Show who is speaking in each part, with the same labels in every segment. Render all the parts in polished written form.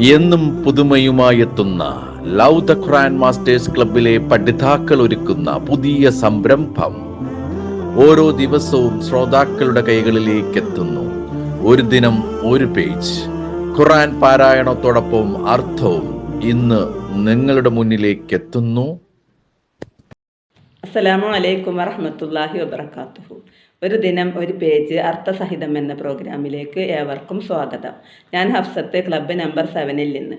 Speaker 1: എന്നും പുതുമയുമായെത്തുന്ന love the Quran masters ക്ലബിലെ പഠിതാക്കൾ ഒരുക്കുന്ന പുതിയ സംരംഭം ഓരോ ദിവസവും ശ്രോതാക്കളുടെ കൈകളിലേക്ക് എത്തുന്നു. ഒരു ദിനം ഒരു പേജ് ഖുർആൻ പാരായണത്തോടൊപ്പം അർത്ഥവും ഇന്ന് നിങ്ങളുടെ മുന്നിലേക്ക് എത്തുന്നു.
Speaker 2: അസ്സലാമു അലൈക്കും വറഹ്മത്തുള്ളാഹി വബറകാതുഹു. ഒരു ദിനം ഒരു പേജ് അർത്ഥസഹിതം എന്ന പ്രോഗ്രാമിലേക്ക് ഏവർക്കും സ്വാഗതം. ഞാൻ ഹഫ്സത്ത്, ക്ലബ്ബ് നമ്പർ 7-ൽ നിന്ന്.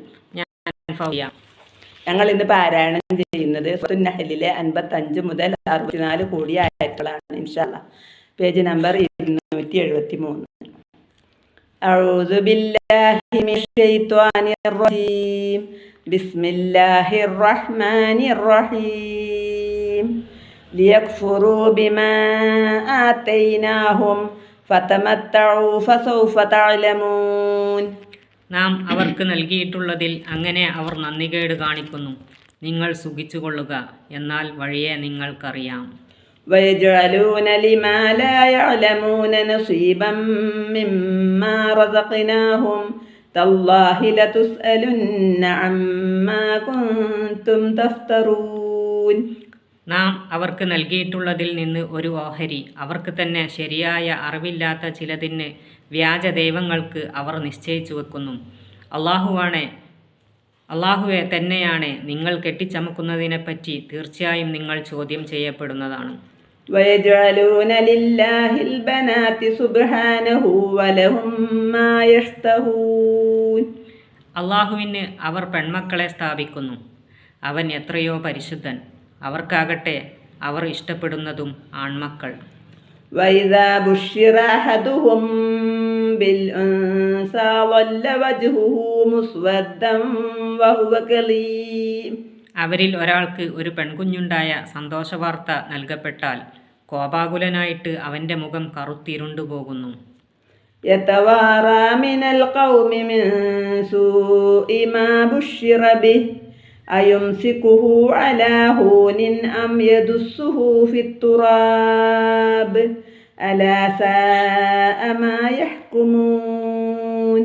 Speaker 2: ഞങ്ങൾ ഇന്ന് പാരായണം ചെയ്യുന്നത് സൂറത്തുൻ നഹ്ലിലെ 55 മുതൽ 64 കൂടിയ ആയത്തുകളാണ്. ഇൻഷാല്ലാഹ് പേജ് നമ്പർ 273. അഊദു ബില്ലാഹി മിനശ് ശൈത്വാനിർ റജീം. ബിസ്മില്ലാഹിർ റഹ്മാനിർ റഹീം. ليكفروا بما آتيناهم فتمتعوا فسوف تعلمون.
Speaker 3: നാം അവർക്ക് നൽകിയിട്ടുള്ളതിൽ അങ്ങനെ അവർ നന്ദികേട് കാണിക്കുന്നു. നിങ്ങൾ സുഖിച്ചുകൊള്ളുക, എന്നാൽ വഴിയെ നിങ്ങൾക്കറിയാം.
Speaker 2: ويجعلون لما لا يعلمون نصيبا مما رزقناهم تالله لتسألن عما كنتم تفترون.
Speaker 3: നാം അവർക്ക് നൽകിയിട്ടുള്ളതിൽ നിന്ന് ഒരു ഓഹരി അവർക്ക് തന്നെ ശരിയായ അറിവില്ലാത്ത ചിലതിന് വ്യാജ ദൈവങ്ങൾക്ക് അവർ നിശ്ചയിച്ചു വെക്കുന്നു. അള്ളാഹുവെ തന്നെയാണ് നിങ്ങൾ കെട്ടിച്ചമക്കുന്നതിനെപ്പറ്റി തീർച്ചയായും നിങ്ങൾ ചോദ്യം ചെയ്യപ്പെടുന്നതാണ്.
Speaker 2: وَيَجْعَلُونَ لِلَّهِ الْبَنَاتِ سُبْحَانَهُ وَلَهُم مَّا يَشْتَهُونَ.
Speaker 3: അള്ളാഹുവിന് അവർ പെൺമക്കളെ സ്ഥാപിക്കുന്നു. അവൻ എത്രയോ പരിശുദ്ധൻ. അവർക്കാകട്ടെ അവർ ഇഷ്ടപ്പെടുന്നതും ആൺമക്കൾ.
Speaker 2: وَإِذَا بُشِّرَ أَحَدُهُم بِالْأُنثَىٰ ظَلَّ وَجْهُهُ مُسْوَدًّا وَهُوَ كَظِيمٌ.
Speaker 3: അവരിൽ ഒരാൾക്ക് ഒരു പെൺകുഞ്ഞുണ്ടായ സന്തോഷവാർത്ത നൽകപ്പെട്ടാൽ കോപാകുലനായിട്ട് അവൻ്റെ മുഖം കറുത്തിരുണ്ടുപോകുന്നു.
Speaker 2: يَتَوَارَىٰ مِنَ الْقَوْمِ مِن سُوءِ مَا بُشِّرَ بِهِ أَيُمْسِكُهُ عَلَىٰ هُونٍ أَمْ يَدُسُّهُ فِي التُّرَابِ أَلَا سَاءَ مَا يَحْكُمُونَ.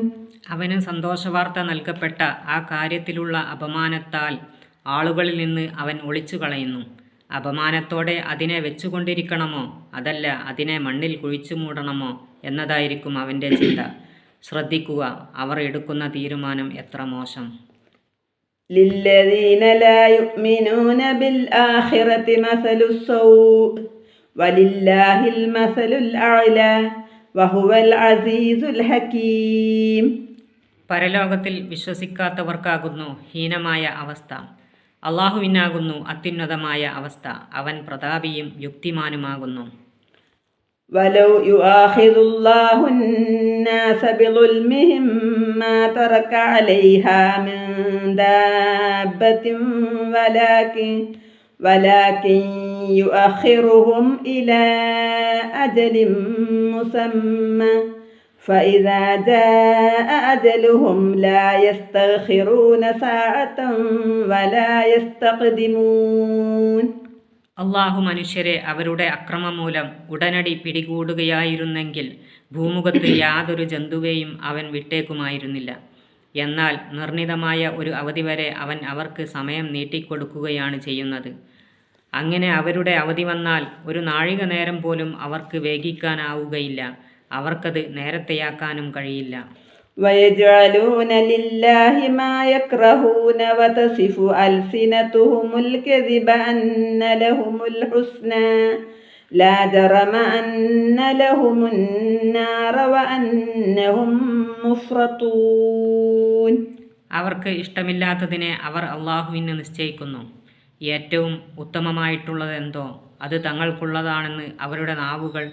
Speaker 3: അവന് സന്തോഷവാർത്ത നൽകപ്പെട്ട ആ കാര്യത്തിലുള്ള അപമാനത്താൽ ആളുകളിൽ നിന്ന് അവൻ ഒളിച്ചു കളയുന്നു. അപമാനത്തോടെ അതിനെ വെച്ചുകൊണ്ടിരിക്കണമോ അതല്ല അതിനെ മണ്ണിൽ കുഴിച്ചു മൂടണമോ എന്നതായിരിക്കും അവൻ്റെ ചിന്ത. ശ്രദ്ധിക്കുക, അവർ എടുക്കുന്ന തീരുമാനം എത്ര മോശം.
Speaker 2: للذين لا يؤمنون بالآخرة مثل السوء ولله المثل الأعلى وهو العزيز الحكيم.
Speaker 3: പരലോകത്തിൽ വിശ്വസിക്കാത്തവർക്കാകുന്നു ഹീനമായ അവസ്ഥ. അള്ളാഹുവിനാകുന്നു അത്യുന്നതമായ അവസ്ഥ. അവൻ പ്രതാപിയും യുക്തിമാനുമാകുന്നു.
Speaker 2: ولو يؤاخذ الله الناس بظلمهم ما ترك عليها من دابة ولكن يؤخرهم إلى أجل مسمى فإذا جاء أجلهم لا يستأخرون ساعة ولا يستقدمون.
Speaker 3: അള്ളാഹു മനുഷ്യരെ അവരുടെ അക്രമം മൂലം ഉടനടി പിടികൂടുകയായിരുന്നെങ്കിൽ ഭൂമുഖത്ത് യാതൊരു ജന്തുവേയും അവൻ വിട്ടേക്കുമായിരുന്നില്ല. എന്നാൽ നിർണിതമായ ഒരു അവധി വരെ അവൻ അവർക്ക് സമയം നീട്ടിക്കൊടുക്കുകയാണ് ചെയ്യുന്നത്. അങ്ങനെ അവരുടെ അവധി വന്നാൽ ഒരു നാഴിക നേരം പോലും അവർക്ക് വേഗിക്കാനാവുകയില്ല. അവർക്കത് നേരത്തെയാക്കാനും കഴിയില്ല.
Speaker 2: وَيَجْعَلُونَ لِلَّهِ مَا يَكْرَهُونَ وَتَصِفُ أَلْسِنَتُهُمُ الْكَذِبَ أَنَّ لَهُمُ الْحُسْنَىٰ لَا جَرَمَ أَنَّ لَهُمُ النَّارَ وَأَنَّهُم مُفْرَطُونَ.
Speaker 3: അവർക്ക് ഇഷ്ടമില്ലാത്തതിനെ അവർ അള്ളാഹുവിന് നിശ്ചയിക്കുന്നു. ഏറ്റവും ഉത്തമമായിട്ടുള്ളതെന്തോ അത് തങ്ങൾക്കുള്ളതാണെന്ന് അവരുടെ നാവുകൾ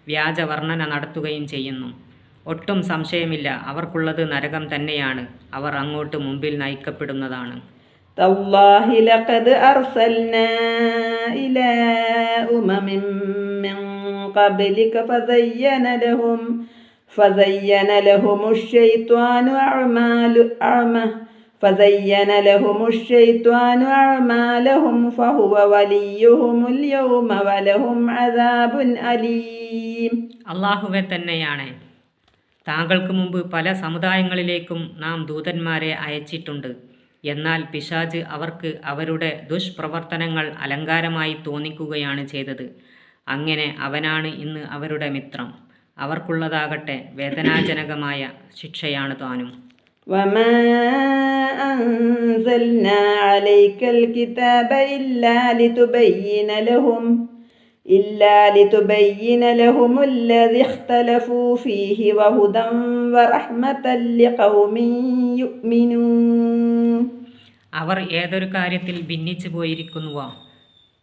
Speaker 3: വ്യാജ വർണ്ണന നടത്തുകയും ചെയ്യുന്നു. ഒട്ടും സംശയമില്ല, അവർക്കുള്ളത് നരകം തന്നെയാണ്. അവർ അങ്ങോട്ട് മുമ്പിൽ നയിക്കപ്പെടുന്നതാണ്.
Speaker 2: തല്ലാഹി ലഖദ് അർസൽനാ ഇലാ ഉമമിൻ മിൻ ഖബ്ലിക ഫസയ്യന ലഹുമുശ്-ശൈത്വാനു അഅ്മാലഹും ഫഹുവ വലിയ്യുഹുമുൽ യൗമ വലഹും അദാബുൻ അലീം.
Speaker 3: അല്ലാഹുവേ തന്നെയാണ്. താങ്കൾക്ക് മുമ്പ് പല സമുദായങ്ങളിലേക്കും നാം ദൂതന്മാരെ അയച്ചിട്ടുണ്ട്. എന്നാൽ പിശാച് അവർക്ക് അവരുടെ ദുഷ്പ്രവർത്തനങ്ങൾ അലങ്കാരമായി തോന്നിക്കുകയാണ് ചെയ്തത്. അങ്ങനെ അവനാണ് ഇന്ന് അവരുടെ മിത്രം. അവർക്കുള്ളതാകട്ടെ വേദനാജനകമായ ശിക്ഷയാണ് താനും.
Speaker 2: وما أنزلنا عليك الكتاب إلا لتبين لهم الذي اختلفوا فيه وهدى ورحمة لقوم يؤمنون.
Speaker 3: അവർ ഏതൊരു കാര്യത്തിൽ ഭിന്നിച്ചു പോയിരിക്കുന്നുവോ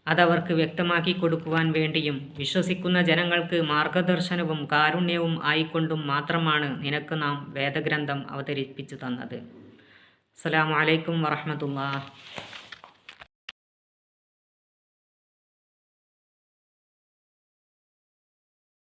Speaker 3: അതവർക്ക് വ്യക്തമാക്കി കൊടുക്കുവാൻ വേണ്ടിയും വിശ്വസിക്കുന്ന ജനങ്ങൾക്ക് മാർഗദർശനവും കാരുണ്യവും ആയിക്കൊണ്ടും മാത്രമാണ് നിനക്ക് നാം വേദഗ്രന്ഥം അവതരിപ്പിച്ചു തന്നത്. അസ്സലാമു അലൈക്കും വറഹ്മത്തുള്ളാഹി.